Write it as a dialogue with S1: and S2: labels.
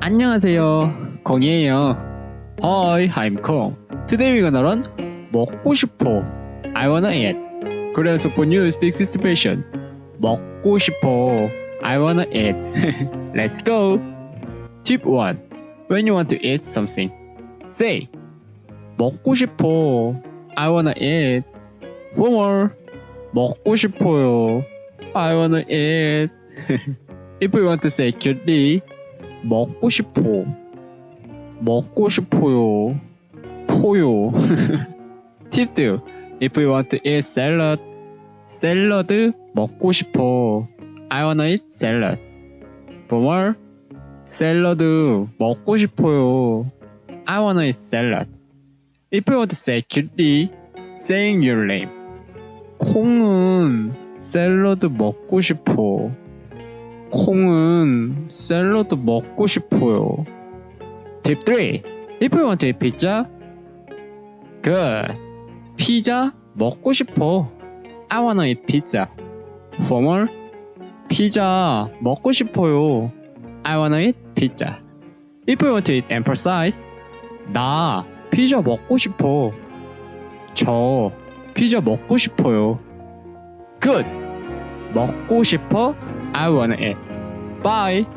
S1: 안녕하세요, 콩이에요. Hi, I'm Kong. Today we're gonna run 먹고 싶어. I wanna eat. Korean super news this expression. 먹고 싶어. I wanna eat. Let's go. Tip 1. When you want to eat something, say 먹고 싶어. I wanna eat. For more. 먹고 싶어요. I wanna eat. If we want to say cutely, 먹고 싶어. 먹고 싶어요. 포요. Tip 2. If we want to eat salad, 샐러드 먹고 싶어. I wanna eat salad. For more, 샐러드 먹고 싶어요. I wanna eat salad. If we want to say cutely, saying your name. 콩은 샐러드 먹고 싶어. 콩은 샐러드 먹고 싶어요. Tip 3. If you want to eat pizza, good. 피자 먹고 싶어. I wanna eat pizza. For more, 피자 먹고 싶어요. I wanna eat pizza. If you want to eat emphasize, 나 피자 먹고 싶어. 저 피자 먹고 싶어요. Good. 먹고 싶어. I wanna eat. Bye.